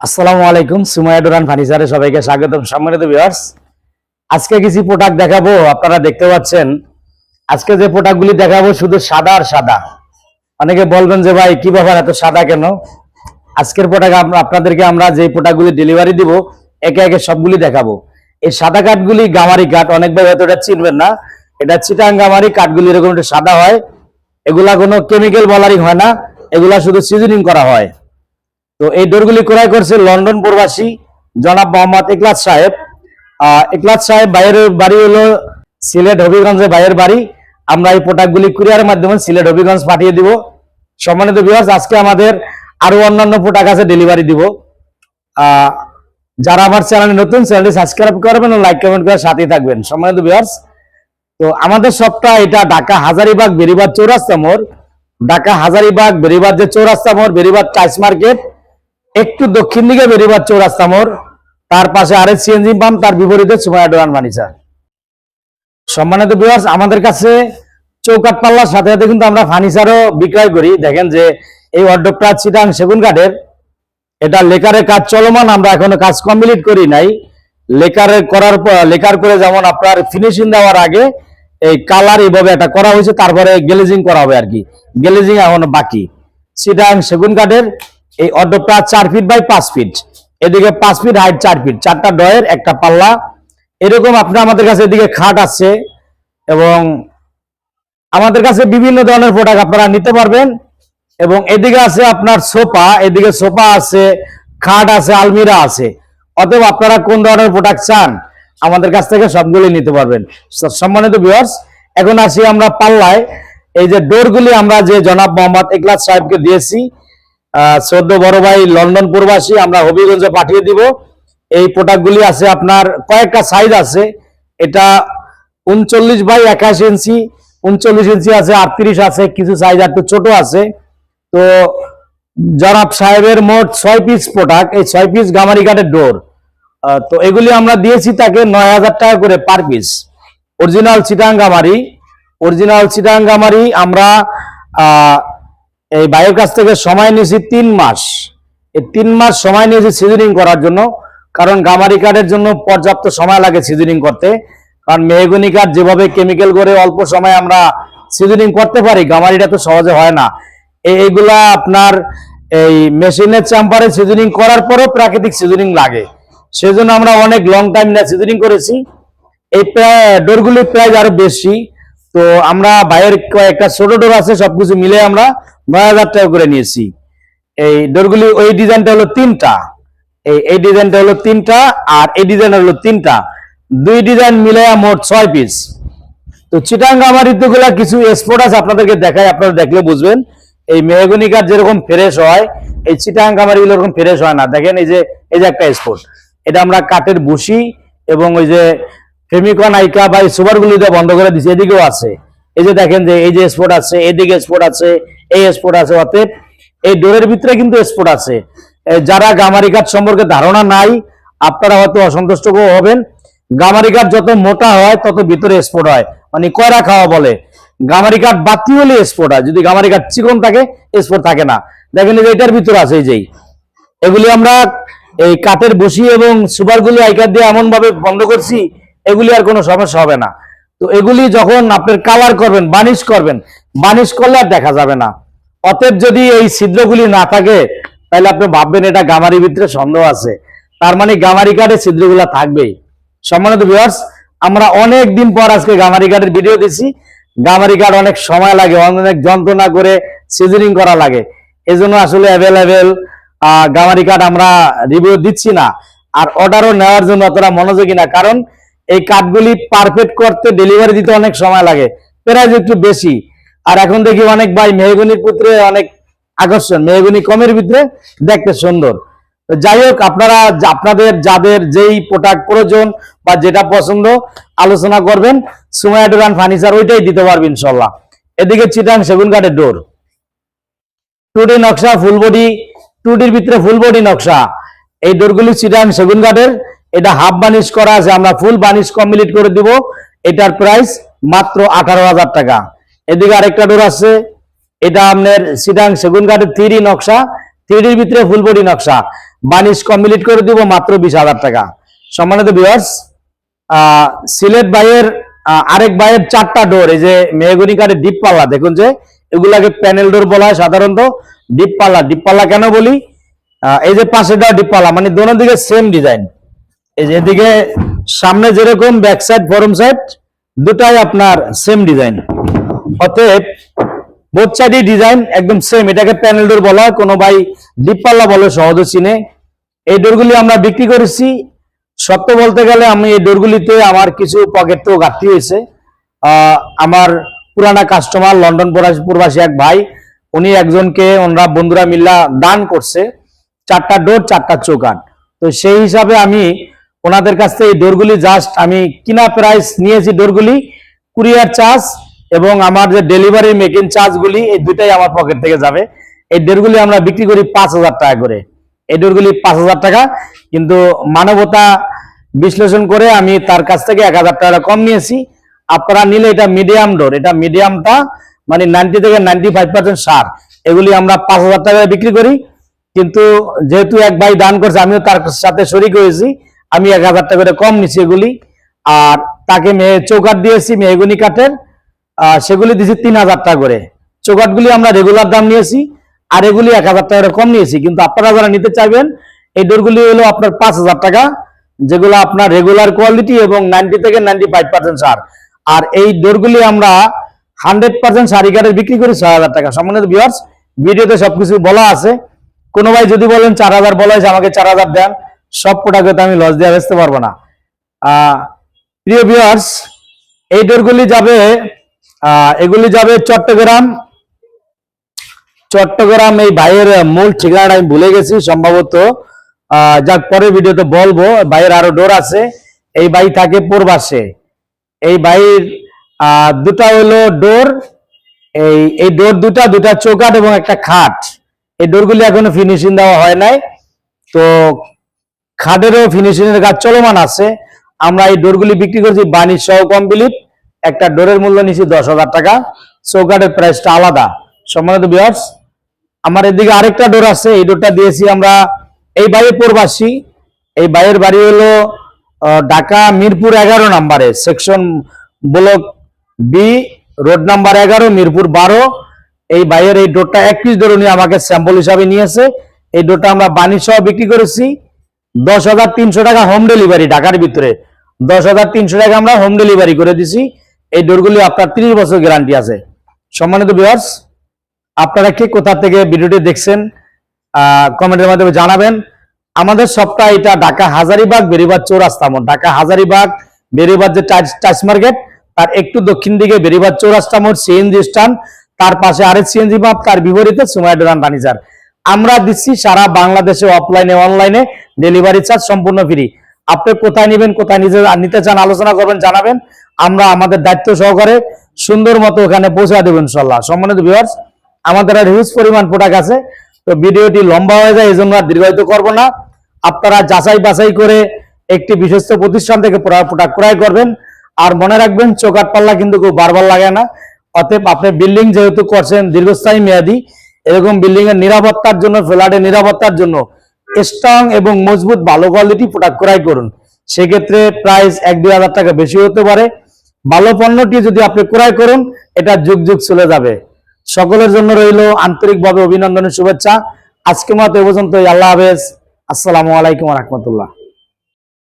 আসসালামু আলাইকুম। সুমাইয়া ডোরান ফার্নিচারে সবাইকে স্বাগতম। সম্মানিত ভিউয়ার্স, আজকে কিছু প্রোডাক্ট দেখাবো। আপনারা দেখতে পাচ্ছেন আজকে যে প্রোডাক্টগুলি দেখাবো শুধু সাদা আর সাদা। অনেকে বলবেন যে ভাই কি ব্যাপার এত সাদা কেন? আজকের প্রোডাক্ট আপনাদেরকে আমরা যে প্রোডাক্টগুলি ডেলিভারি দিব একে একে সবগুলি দেখাবো। এই সাদা কাঠগুলি গামারি কাঠ, অনেক ভাই হয়তো এটা চিনবেন না। এটা চিটাং গামারি কাঠগুলি এরকম একটু সাদা হয়। এগুলা কোনো কেমিক্যাল বলারিং হয় না, এগুলা শুধু সিজনিং করা হয়। তো এই ডোরগুলি ক্রয় করছে লন্ডন প্রবাসী জনাব মোহাম্মদ ইকলাস সাহেব। ইকলাস সাহেব বাইরের বাড়ি হলো সিলেট হবিগঞ্জে বাইরের বাড়ি। আমরা এই প্রোডাক্টগুলি কুরিয়ারের মাধ্যমে সিলেট হবিগঞ্জ পাঠিয়ে দিব। সম্মানিত ভিউয়ার্স, আজকে আমাদের আরো অন্যান্য প্রোডাক্ট আছে, ডেলিভারি দিব। যারা আমার চ্যানেলে নতুন, চ্যানেলটি সাবস্ক্রাইব করবেন ও লাইক কমেন্ট করে সাথেই থাকবেন। সম্মানিত ভিউয়ার্স, তো আমাদের শপটা এটা ঢাকা হাজারীবাগ বেরিবাদ চৌরাস্তা মোড়। ঢাকা হাজারীবাগ বেরিবাদ যে চৌরাস্তা মোড়, বেরিবাদ টাইস মার্কেট একটু দক্ষিণ দিকে বেরিবাদ চৌরাস্তা মোড়, তার পাশে আরএস সিএনজি পাম্প, তার বিপরীতে সুমাইয়া ডোরান ফার্নিচার। সম্মানিত ভিউয়ার্স, আমাদের কাছে চৌকাঠ পাল্লার সাথে সাথে কিন্তু আমরা ফার্নিচারও বিক্রয় করি। দেখেন যে এই ওয়ার্ডরোবটা চিটাং সেগুন কাঠের, এটা লেকারের কাজ চলমান, আমরা এখনো কাজ কমপ্লিট করি নাই। লেকার করে যেমন আপনার ফিনিশিং দেওয়ার আগে এই কালার এইভাবে এটা করা হয়েছে, তারপরে গ্লেজিং করা হবে আর কি। গ্লেজিং এখনো বাকি। চিটাং সেগুন কাঠের এই ওয়ার্ডরোবটা 4 ফিট বাই 5 ফিট, এদিকে 5 ফিট হাইট, 4 ফিট, 4টা ডয়ের একটা পাল্লা। এরকম আপনার আমাদের কাছে এদিকে খাট আছে এবং আমাদের কাছে বিভিন্ন ধরনের প্রোডাক্ট আপনারা নিতে পারবেন। এবং এদিকে আছে আপনার সোফা, এদিকে সোফা আছে, খাট আছে, আলমিরা আছে। অতএব আপনারা কোন ধরনের প্রোডাক্ট চান আমাদের কাছ থেকে সবগুলি নিতে পারবেন। সম্মানিত ভিউয়ার্স, এখন আসি আমরা পাল্লায়। এই যে ডোরগুলি আমরা যে জনাব মোহাম্মদ ইকলাস সাহেবকে দিয়েছি, 14 বড় ভাই লন্ডন প্রবাসী, আমরা হবিগঞ্জে পাঠিয়ে দিব। এই প্রোডাক্টগুলি আছে আপনার কয়েকটা সাইজ আছে। এটা 39 বাই 81 ইঞ্চি, 39 ইঞ্চি আছে, 38 আছে, কিছু সাইজ একটু ছোট আছে। তো জনাব সাহেবের মোট 6 পিস প্রোডাক্ট, এই 6 পিস গামারি কাঠের ডোর। তো এগুলি আমরা দিয়েছি তাকে 9000 টাকা করে পার পিস। অরিজিনাল চিটাং গামারি আমরা এই ভাইয়ের কাছ থেকে সময় নিয়েছি 3 মাস। এই 3 মাস সময় নিয়েছি সিজনিং করার জন্য, কারণ গামারি কাঠের জন্য পর্যাপ্ত সময় লাগে সিজনিং করতে। কারণ মেহগনি কাঠ যেভাবে কেমিক্যাল করে অল্প সময় আমরা সিজনিং করতে পারি, গামারিটা তো সহজে হয় না। এইগুলা আপনার এই মেশিনের চাম্পারে সিজনিং করার পরও প্রাকৃতিক সিজনিং লাগে, সেজন্য আমরা অনেক লং টাইম নিয়ে সিজনিং করেছি। এই ডোরগুলির প্রাইস আরো বেশি। তো আমরা বাইরের কয়েকটা ছোট ডোর আছে, সবকিছু মিলে আমরা 9000 টাকা করে নিয়েছি। এই ডোরগুলি ওই ডিজাইনটা হলো 3টা, এই ডিজাইনটা হলো 3টা, আর এই ডিজাইন হলো 3টা, 2 ডিজাইন মিলে মোট 6 পিস। তো চিটাং গামারিগুলা কিছু এক্সপোর্ট আছে, আপনাদেরকে দেখাই, আপনারা দেখলে বুঝবেন। এই মেহগনি কাঠ যেরকম ফ্রেশ হয়, এই চিটাং গামারিগুলো এরকম ফ্রেশ হয় না। দেখেন এই যে একটা এক্সপোর্ট, এটা আমরা কাঠের বুশি এবং ওই যে ফেমিকন আইকা বা এই সুপারগুলো দিয়ে বন্ধ করে দিচ্ছি। এদিকেও আছে, এই যে দেখেন যে এই যে স্পট আছে, এদিকে স্পট আছে, এই স্পট আছে। অতএব এই ডোরের ভিতরে কিন্তু স্পট আছে। যারা গামারি কাঠ সম্পর্কে ধারণা নাই, আপনারা হয়তো অসন্তুষ্ট হবেন। গামারি কাঠ যত মোটা হয় তত ভিতরে স্পট হয়, মানে কয়রা খাওয়া বলে। গামারি কাঠ বাতি হলে স্পট হয়, যদি গামারি কাঠ চিকন থাকে স্পট থাকে না। দেখেন এই যে এটার ভিতরে আছে, এই যে এগুলি আমরা এই কাঠের বসি এবং সুপারগুলি আইকার দিয়ে এমন ভাবে বন্ধ করছি, এগুলি আর কোনো সমস্যা হবে না। তো এগুলি যখন আপনার কালার করবেন, বানিশ করলে আর দেখা যাবে না। অতএব যদি এই ছিদ্রগুলি না থাকে তাহলে আপনি ভাববেন এটা গামারির ভিতরে সন্দেহ আছে, তার মানে গামারি কাঠের ছিদ্রগুলা থাকবেই। সম্মানিত ভিউয়ার্স, আমরা অনেক দিন পর আজকে গামারি কাঠের ভিডিও দিচ্ছি। গামারি কাঠ অনেক সময় লাগে, অনেক যন্ত্রণা করে সিজনিং করা লাগে, এজন্য আসলে অ্যাভেলেবেল গামারি কাঠ আমরা রিভিউ দিচ্ছি না, আর অর্ডারও নেওয়ার জন্য অতটা মনোযোগী না। কারণ এই কাঠগুলি পারফেক্ট করতে ডেলিভারি দিতে অনেক সময় লাগে, প্রাইস একটু বেশি। আর এখন দেখি অনেক ভাই মেহগনির ভিতরে অনেক আকর্ষণ, মেহগনি কমের ভিতরে দেখতে সুন্দর। যাই হোক, আপনারা আপনাদের যাদের যেই প্রোডাক্ট প্রয়োজন বা যেটা পছন্দ আলোচনা করবেন, সুমাইয়া ডোরান ফার্নিচার ওইটাই দিতে পারবেন ইনশাআল্লাহ। এদিকে চিটাং সেগুন কাঠের ডোর, 2D নকশা, ফুল বডি, 2Dর ভিতরে ফুল বডি নকশা। এই ডোরগুলি চিটাং সেগুন কাঠের, এটা হাফ বানিশ করা আছে, আমরা ফুল বানিশ কমপ্লিট করে দিব। এটার প্রাইস মাত্র 18,000 টাকা। এদিকে আরেকটা ডোর আছে, এটা আপনার চিটাং সেগুন কাঠের 3D নকশা, 3Dর ভিতরে ফুল বডি নকশা। বানিশ কমপ্লিট করে দিব মাত্র 20,000 টাকা। সম্মানিত ভিউয়ার্স, সিলেট ভাইয়ের আরেক ভাইয়ের 4টা ডোর, এই যে মেহগনি কাঠের ডিপ পাল্লা, দেখুন যে এগুলাকে প্যানেল ডোর বলা হয় সাধারণত। ডিপ পাল্লা কেন বলি, এই যে পাশে দেওয়া ডিপ পাল্লা মানে দোনো দিকে সেম ডিজাইন, এই যে এদিকে সামনে যেরকম ব্যাক সাইড ফরম সাইড দুটাই আপনার সেম ডিজাইন, অতএব বোথ সাইডই ডিজাইন একদম সেম। এটাকে প্যানেল ডোর বলা হয়, কোনো ভাই ডিপ পাল্লা বলে সহজে চিনে। এই ডোরগুলি আমরা বিক্রি করেছি। সত্য বলতে গেলে আমি এই ডোরগুলিতে আমার কিছু পকেট তো ঘাটতি হয়েছে। আমার পুরানা কাস্টমার লন্ডন প্রবাসী এক ভাই, উনি একজনকে ওনারা বন্ধুরা মিল্লা দান করছে 4টা ডোর 4টা চৌকাঠ। তো সেই হিসাবে আমি ওনাদের কাছ থেকে এই ডোরগুলি জাস্ট আমি কিনা প্রাইস নিয়েছি, ডোরগুলি কুরিয়ার চার্জ এবং আমার যে ডেলিভারি মেকিং চার্জগুলি, এই দুটাই আমার পকেট থেকে যাবে। এই ডোরগুলি আমরা বিক্রি করি 5,000 টাকা করে, এই ডোরগুলি 5,000 টাকা, কিন্তু মানবতা বিশ্লেষণ করে আমি তার কাছ থেকে 1,000 টাকা কম নিয়েছি। আপনারা নিলে এটা মিডিয়াম ডোর, এটা মিডিয়ামটা মানে 90 থেকে 95% সার, এগুলি আমরা 5,000 টাকায় বিক্রি করি। কিন্তু যেহেতু এক ভাই দান করছে, আমিও তার সাথে শরিক হয়েছি, আমি 1,000 টাকা করে কম নিচ্ছি এগুলি। আর তাকে চৌকাঠ দিয়েছি মেহগনি কাঠের, সেগুলি দিয়েছি 3,000 টাকা করে। চৌকাঠগুলি আমরা রেগুলার দাম নিয়েছি, আর এগুলি 1,000 টাকা করে কম নিয়েছি। কিন্তু আপনারা যারা নিতে চাইবেন এই ডোরগুলি হলো আপনার 5,000 টাকা, যেগুলো আপনার রেগুলার কোয়ালিটি এবং 90 থেকে 95% সার। আর এই ডোরগুলি আমরা 100% সারি কাঠের বিক্রি করি 6,000 টাকা। সম্মানিত ভিউয়ার্স, ভিডিওতে সবকিছু বলা আছে। কোনো ভাই যদি বলেন 4,000 বলা হয়েছে আমাকে 4,000 দেন, সব প্রোডাক্টে আমি লস দিয়ে বেচতে পারবো না। প্রিয় ভিউয়ার্স, এই ডোরগুলি যাবে, এগুলি যাবে চট্টগ্রাম। এই ভাইয়ের মূল ঠিকানা আমি ভুলে গেছি সম্ভবত, যাক পরের ভিডিওতে বলবো। ভাইয়ের আরো ডোর আছে, এই ভাই থাকে প্রবাসে। এই ভাইয়ের দুটা হলো ডোর, এই ডোর দুটা চৌকাঠ এবং একটা খাট। এই ডোরগুলি এখনো ফিনিশিং দেওয়া হয় নাই, তো খাটেরও ফিনিশিং এর কাজ চলমান আছে। আমরা এই ডোরগুলি বিক্রি করছি বানিশ সহ কমপ্লিট। একটা ডোরের মূল্য নিচ্ছি 10,000 টাকা, চৌকাঠের প্রাইসটা আলাদা। সম্মানিত ভিউয়ার্স, আমার এদিকে আরেকটা ডোর আছে, এই ডোরটা দিয়েছি আমরা এই ভাইয়ের প্রবাসী। এই ভাইয়ের বাড়ি হলো ঢাকা মিরপুর 11 নম্বরে, section block B, road number 11, Mirpur 12। এই ভাইয়ের এই ডোরটা 1 পিস ডোর উনি আমাকে স্যাম্পল হিসাবে নিয়েছে। এই ডোরটা আমরা বানিশ সহ বিক্রি করেছি 10,300 টাকা হোম ডেলিভারি, ঢাকার ভিতরে 10,300 টাকা আমরা হোম ডেলিভারি করে দিছি। এই ডোরগুলি আপনার 30 বছর গ্যারান্টি আছে। সম্মানিত ভিউয়ার্স, আপনারা কে কোথা থেকে ভিডিওটি দেখছেন কমেন্টের মাধ্যমে জানাবেন। আমাদের শপটা এটা ঢাকা হাজারীবাগ বেরিবাদ চৌরাস্তা মোড়, ঢাকা হাজারীবাগ বেরিবাদ যে টাইস মার্কেট তার একটু দক্ষিণ দিকে বেরিবাদ চৌরাস্তা মোড় সিএনজি স্ট্যান্ড, তার পাশে আরেক সিএনজি পাম্প, তার বিপরীতে সুমাইয়া ডোর অ্যান্ড ফার্নিচার। আমরা দিচ্ছি সারা বাংলাদেশে অফলাইনে অনলাইনে ডেলিভারি চার্জ সম্পূর্ণ ফ্রি। আপনি কোথায় নেবেন, কোথায় নিতে চান আলোচনা করবেন, জানাবেন, আমরা আমাদের দায়িত্ব সহকারে সুন্দর মতো ওখানে পৌঁছা দেবেন ইনশাআল্লাহ। সম্মানিত ভিউয়ার্স, আমাদের আর হিউজ পরিমাণ প্রোডাক্ট আছে, তো ভিডিওটি লম্বা হয়ে যায়, এই জন্য আর দীর্ঘায়িত করবো না। আপনারা যাচাই বাছাই করে একটি বিশ্বস্ত প্রতিষ্ঠান থেকে প্রোডাক্ট ক্রয় করবেন। আর মনে রাখবেন, চৌকাঠ পাল্লা কিন্তু খুব বারবার লাগে না। অতএব আপনি বিল্ডিং যেহেতু করছেন দীর্ঘস্থায়ী মেয়াদী, এরকম বিল্ডিং এর নিরাপত্তার জন্য, ফ্ল্যাটের নিরাপত্তার জন্য স্ট্রং এবং মজবুত ভালো কোয়ালিটি প্রোডাক্ট ক্রয় করুন। সেক্ষেত্রে প্রাইস 1-2 হাজার টাকা বেশি হতে পারে। ভালো পণ্যটি যদি আপনি ক্রয় করুন, এটা যুগ যুগ চলে যাবে। সকলের জন্য রইল আন্তরিকভাবে অভিনন্দনের শুভেচ্ছা। আজকে মতো এ পর্যন্তই। আল্লাহ হাফেজ, আসসালামু আলাইকুম ওয়া রাহমাতুল্লাহ।